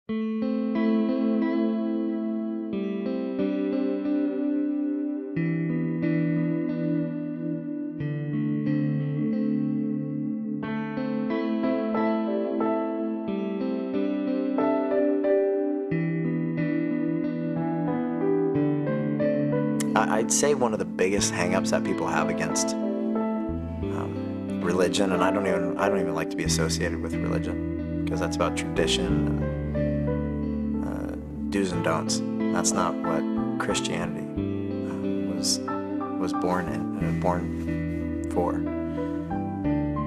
I'd say one of the biggest hangups that people have against religion, and I don't even like to be associated with religion because that's about tradition and do's and don'ts. That's not what Christianity was born for.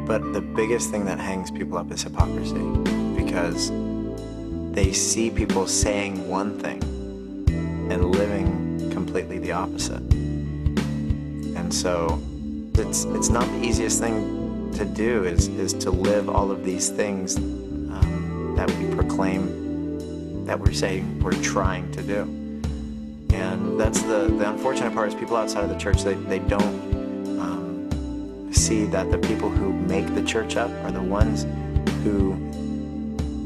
But the biggest thing that hangs people up is hypocrisy, because they see people saying one thing and living completely the opposite. And so it's not the easiest thing to do is to live all of these things that we proclaim, that we're saying we're trying to do. And that's the unfortunate part, is people outside of the church, they don't see that the people who make the church up are the ones who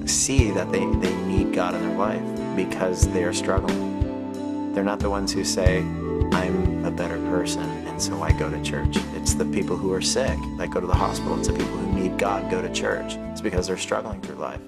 see that they need God in their life because they are struggling. They're not the ones who say, I'm a better person and so I go to church. It's the people who are sick that go to the hospital. It's the people who need God go to church. It's because they're struggling through life.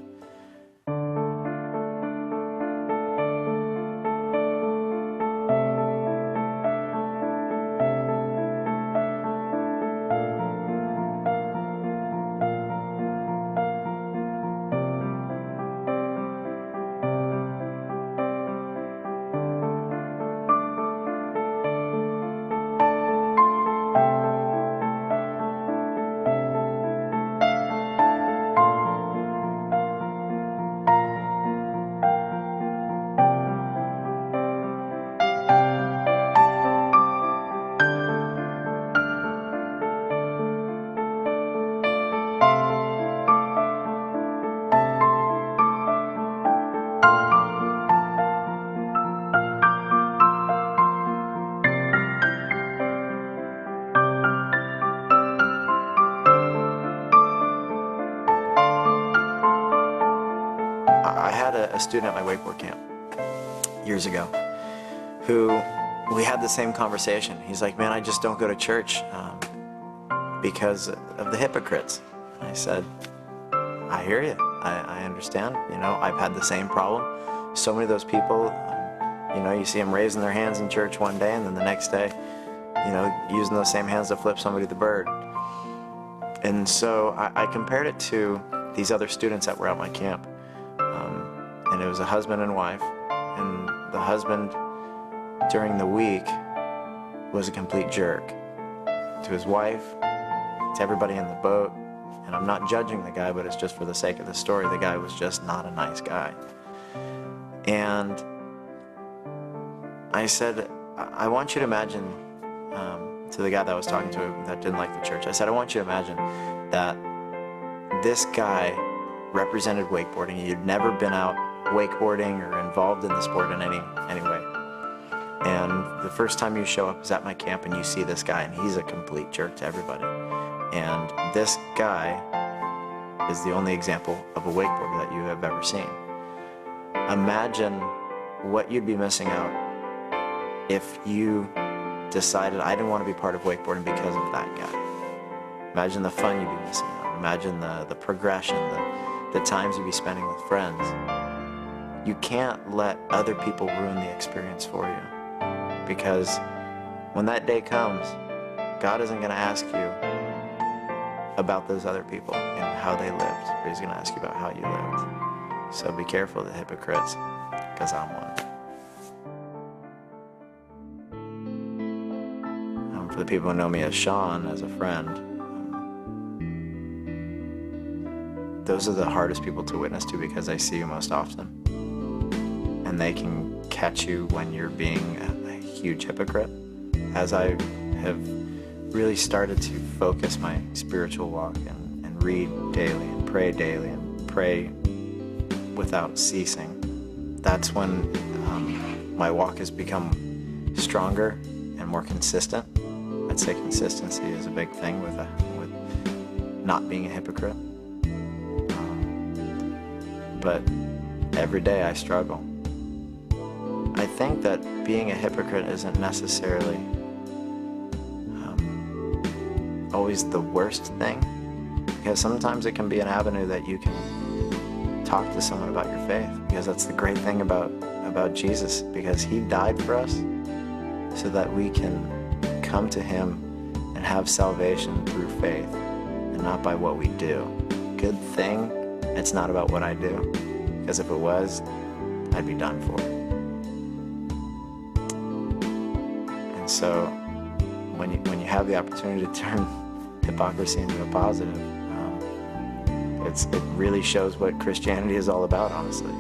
I had a student at my wakeboard camp years ago who we had the same conversation. He's like, man, I just don't go to church because of the hypocrites. And I said, I hear you. I understand. You know, I've had the same problem. So many of those people, you know, you see them raising their hands in church one day and then the next day, you know, using those same hands to flip somebody the bird. And so I compared it to these other students that were at my camp. And it was a husband and wife, and the husband during the week was a complete jerk to his wife, to everybody in the boat. And I'm not judging the guy, but it's just for the sake of the story. The guy was just not a nice guy. And I said, I want you to imagine, to the guy that I was talking to that didn't like the church, I said, I want you to imagine that this guy represented wakeboarding. You'd never been out wakeboarding or involved in the sport in any way. And the first time you show up is at my camp and you see this guy, and he's a complete jerk to everybody. And this guy is the only example of a wakeboarder that you have ever seen. Imagine what you'd be missing out if you decided, I didn't want to be part of wakeboarding because of that guy. Imagine the fun you'd be missing out. Imagine the progression, the times you'd be spending with friends. You can't let other people ruin the experience for you, because when that day comes, God isn't going to ask you about those other people and how they lived, but He's going to ask you about how you lived. So be careful of the hypocrites, because I'm one. For the people who know me as Sean, as a friend, those are the hardest people to witness to, because I see you most often. And they can catch you when you're being a huge hypocrite. As I have really started to focus my spiritual walk and read daily and pray without ceasing, that's when my walk has become stronger and more consistent. I'd say consistency is a big thing with not being a hypocrite. But every day I struggle. I think that being a hypocrite isn't necessarily always the worst thing, because sometimes it can be an avenue that you can talk to someone about your faith, because that's the great thing about Jesus, because he died for us so that we can come to him and have salvation through faith and not by what we do. Good thing it's not about what I do, because if it was, I'd be done for. And so when you have the opportunity to turn hypocrisy into a positive, it really shows what Christianity is all about, honestly.